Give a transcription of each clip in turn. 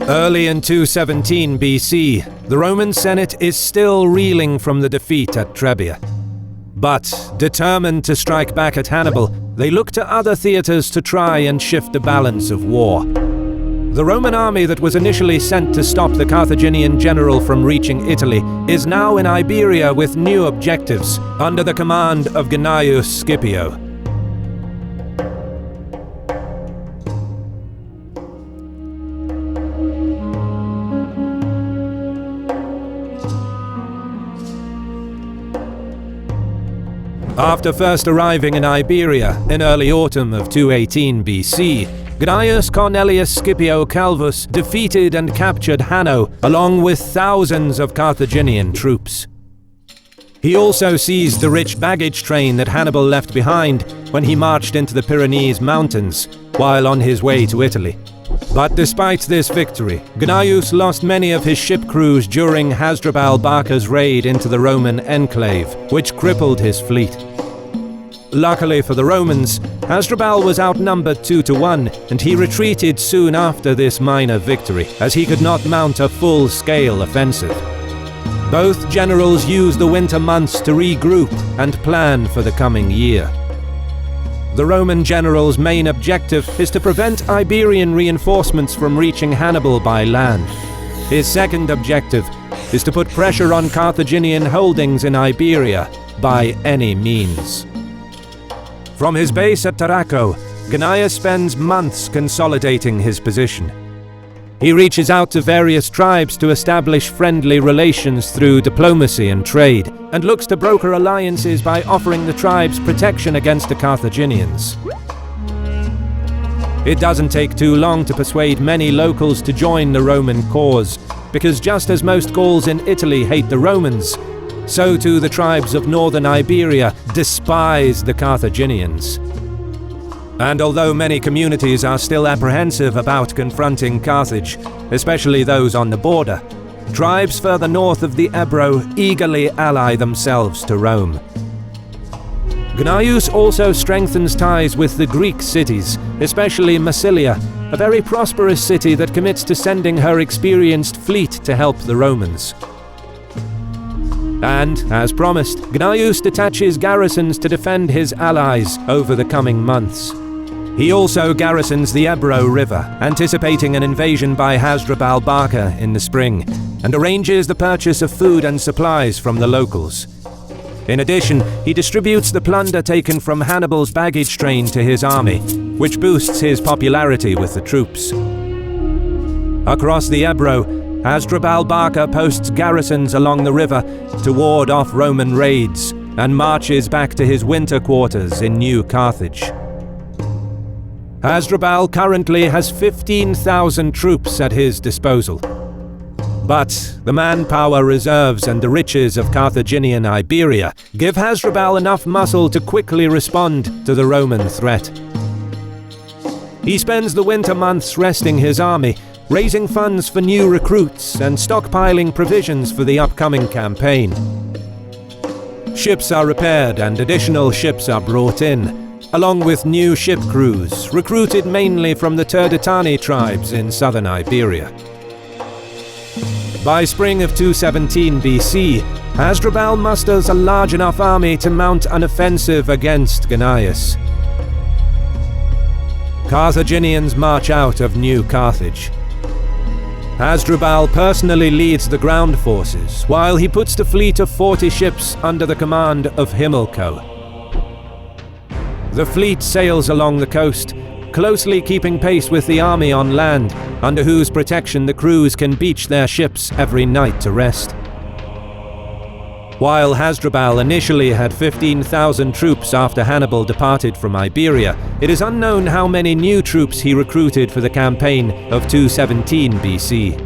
Early in 217 BC, the Roman Senate is still reeling from the defeat at Trebia. But, determined to strike back at Hannibal, they look to other theaters to try and shift the balance of war. The Roman army that was initially sent to stop the Carthaginian general from reaching Italy is now in Iberia with new objectives, under the command of Gnaeus Scipio. After first arriving in Iberia in early autumn of 218 BC, Gnaeus Cornelius Scipio Calvus defeated and captured Hanno along with thousands of Carthaginian troops. He also seized the rich baggage train that Hannibal left behind when he marched into the Pyrenees Mountains while on his way to Italy. But despite this victory, Gnaeus lost many of his ship crews during Hasdrubal Barca's raid into the Roman enclave, which crippled his fleet. Luckily for the Romans, Hasdrubal was outnumbered 2-1, and he retreated soon after this minor victory, as he could not mount a full-scale offensive. Both generals used the winter months to regroup and plan for the coming year. The Roman general's main objective is to prevent Iberian reinforcements from reaching Hannibal by land. His second objective is to put pressure on Carthaginian holdings in Iberia by any means. From his base at Tarraco, Gnaeus spends months consolidating his position. He reaches out to various tribes to establish friendly relations through diplomacy and trade, and looks to broker alliances by offering the tribes protection against the Carthaginians. It doesn't take too long to persuade many locals to join the Roman cause, because just as most Gauls in Italy hate the Romans, so too the tribes of northern Iberia despise the Carthaginians. And although many communities are still apprehensive about confronting Carthage, especially those on the border, tribes further north of the Ebro eagerly ally themselves to Rome. Gnaeus also strengthens ties with the Greek cities, especially Massilia, a very prosperous city that commits to sending her experienced fleet to help the Romans. And, as promised, Gnaeus detaches garrisons to defend his allies over the coming months. He also garrisons the Ebro River, anticipating an invasion by Hasdrubal Barca in the spring, and arranges the purchase of food and supplies from the locals. In addition, he distributes the plunder taken from Hannibal's baggage train to his army, which boosts his popularity with the troops. Across the Ebro, Hasdrubal Barca posts garrisons along the river to ward off Roman raids, and marches back to his winter quarters in New Carthage. Hasdrubal currently has 15,000 troops at his disposal. But the manpower reserves and the riches of Carthaginian Iberia give Hasdrubal enough muscle to quickly respond to the Roman threat. He spends the winter months resting his army, raising funds for new recruits and stockpiling provisions for the upcoming campaign. Ships are repaired and additional ships are brought in, along with new ship crews, recruited mainly from the Turdetani tribes in southern Iberia. By spring of 217 BC, Hasdrubal musters a large enough army to mount an offensive against Gnaeus. Carthaginians march out of New Carthage. Hasdrubal personally leads the ground forces, while he puts the fleet of 40 ships under the command of Himilco. The fleet sails along the coast, closely keeping pace with the army on land, under whose protection the crews can beach their ships every night to rest. While Hasdrubal initially had 15,000 troops after Hannibal departed from Iberia, it is unknown how many new troops he recruited for the campaign of 217 BC.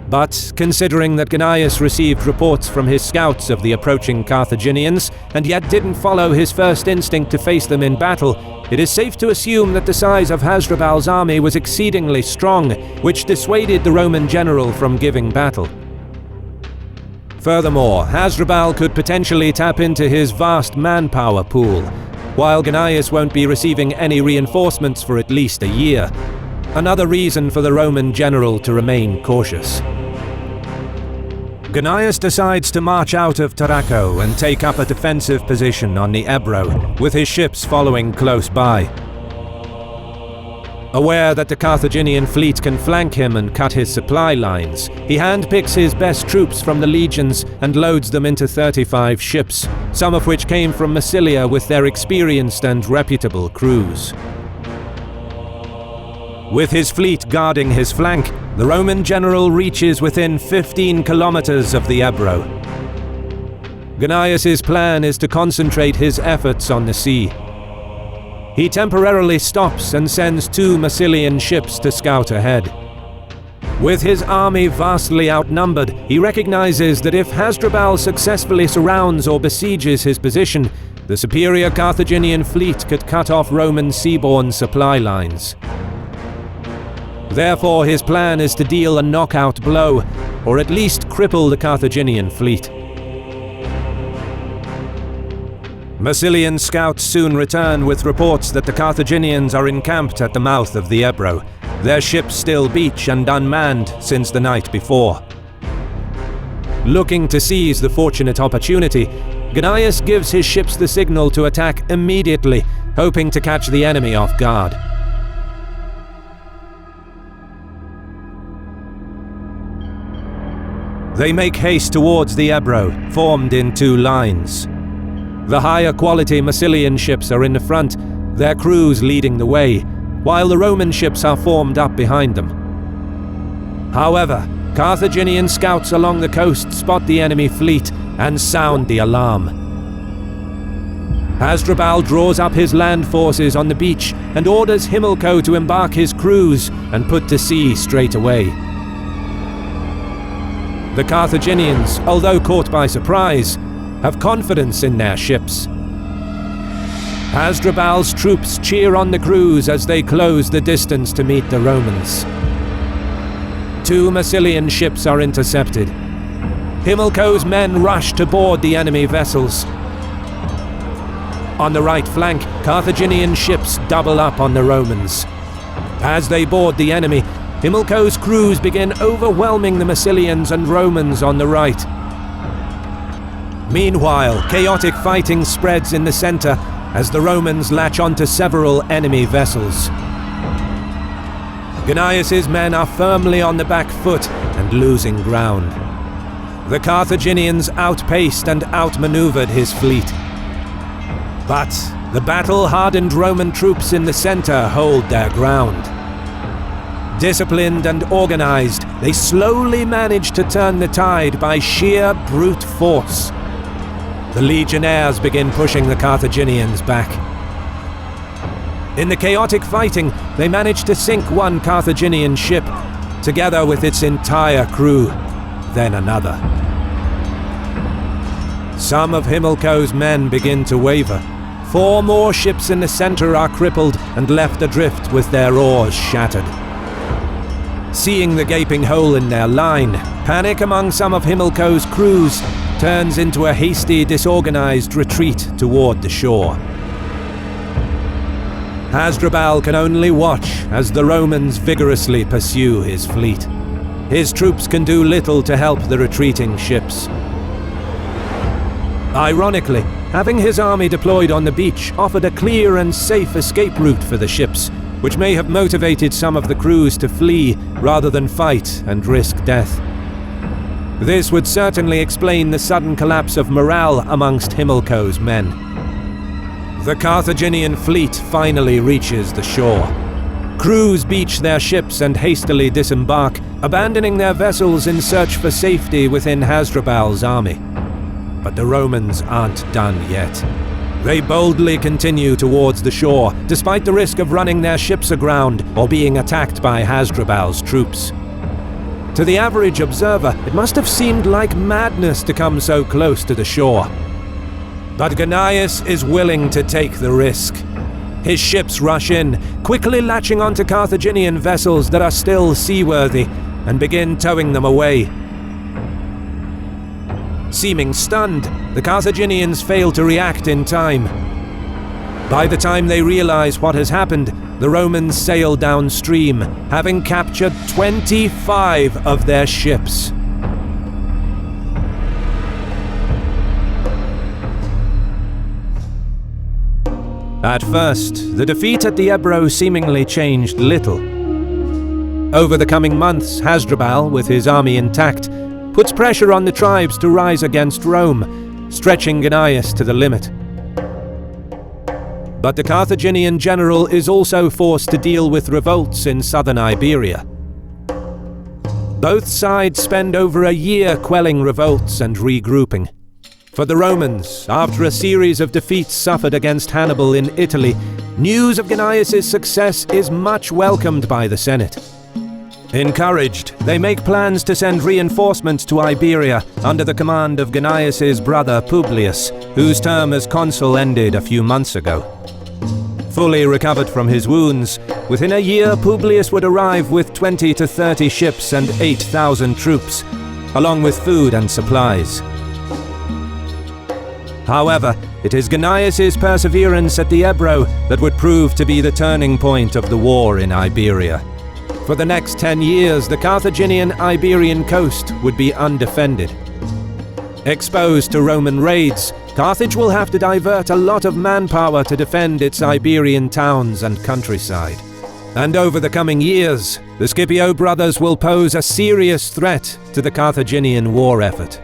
But, considering that Gnaeus received reports from his scouts of the approaching Carthaginians, and yet didn't follow his first instinct to face them in battle, it is safe to assume that the size of Hasdrubal's army was exceedingly strong, which dissuaded the Roman general from giving battle. Furthermore, Hasdrubal could potentially tap into his vast manpower pool, while Gnaeus won't be receiving any reinforcements for at least a year. another reason for the Roman general to remain cautious. Gnaeus decides to march out of Tarraco and take up a defensive position on the Ebro, with his ships following close by. Aware that the Carthaginian fleet can flank him and cut his supply lines, he handpicks his best troops from the legions and loads them into 35 ships, some of which came from Massilia with their experienced and reputable crews. With his fleet guarding his flank, the Roman general reaches within 15 kilometers of the Ebro. Gnaeus' plan is to concentrate his efforts on the sea. He temporarily stops and sends 2 Massilian ships to scout ahead. With his army vastly outnumbered, he recognizes that if Hasdrubal successfully surrounds or besieges his position, the superior Carthaginian fleet could cut off Roman seaborne supply lines. Therefore, his plan is to deal a knockout blow, or at least cripple the Carthaginian fleet. Massilian scouts soon return with reports that the Carthaginians are encamped at the mouth of the Ebro, their ships still beach and unmanned since the night before. Looking to seize the fortunate opportunity, Gnaeus gives his ships the signal to attack immediately, hoping to catch the enemy off guard. They make haste towards the Ebro, formed in 2 lines. The higher quality Massilian ships are in the front, their crews leading the way, while the Roman ships are formed up behind them. However, Carthaginian scouts along the coast spot the enemy fleet and sound the alarm. Hasdrubal draws up his land forces on the beach and orders Himilco to embark his crews and put to sea straight away. The Carthaginians, although caught by surprise, have confidence in their ships. Hasdrubal's troops cheer on the crews as they close the distance to meet the Romans. 2 Massilian ships are intercepted. Himilco's men rush to board the enemy vessels. On the right flank, Carthaginian ships double up on the Romans. As they board the enemy, Himilco's crews begin overwhelming the Massilians and Romans on the right. Meanwhile, chaotic fighting spreads in the center as the Romans latch onto several enemy vessels. Gnaeus' men are firmly on the back foot and losing ground. The Carthaginians outpaced and outmaneuvered his fleet. But the battle-hardened Roman troops in the center hold their ground. Disciplined and organized, they slowly manage to turn the tide by sheer brute force. The legionnaires begin pushing the Carthaginians back. In the chaotic fighting, they manage to sink 1 Carthaginian ship, together with its entire crew, then another. Some of Himilco's men begin to waver. 4 more ships in the center are crippled and left adrift with their oars shattered. Seeing the gaping hole in their line, panic among some of Himilco's crews turns into a hasty, disorganized retreat toward the shore. Hasdrubal can only watch as the Romans vigorously pursue his fleet. His troops can do little to help the retreating ships. Ironically, having his army deployed on the beach offered a clear and safe escape route for the ships, which may have motivated some of the crews to flee rather than fight and risk death. This would certainly explain the sudden collapse of morale amongst Himilco's men. The Carthaginian fleet finally reaches the shore. Crews beach their ships and hastily disembark, abandoning their vessels in search for safety within Hasdrubal's army. But the Romans aren't done yet. They boldly continue towards the shore, despite the risk of running their ships aground or being attacked by Hasdrubal's troops. To the average observer, it must have seemed like madness to come so close to the shore. But Gnaeus is willing to take the risk. His ships rush in, quickly latching onto Carthaginian vessels that are still seaworthy, and begin towing them away. Seeming stunned, the Carthaginians fail to react in time. By the time they realize what has happened, the Romans sail downstream, having captured 25 of their ships. At first, the defeat at the Ebro seemingly changed little. Over the coming months, Hasdrubal, with his army intact, puts pressure on the tribes to rise against Rome, stretching Gnaeus to the limit. But the Carthaginian general is also forced to deal with revolts in southern Iberia. Both sides spend over a year quelling revolts and regrouping. For the Romans, after a series of defeats suffered against Hannibal in Italy, news of Gnaeus' success is much welcomed by the Senate. Encouraged, they make plans to send reinforcements to Iberia under the command of Gnaeus' brother Publius, whose term as consul ended a few months ago. Fully recovered from his wounds, within a year Publius would arrive with 20 to 30 ships and 8,000 troops, along with food and supplies. However, it is Gnaeus' perseverance at the Ebro that would prove to be the turning point of the war in Iberia. For the next 10 years, the Carthaginian Iberian coast would be undefended. Exposed to Roman raids, Carthage will have to divert a lot of manpower to defend its Iberian towns and countryside. And over the coming years, the Scipio brothers will pose a serious threat to the Carthaginian war effort.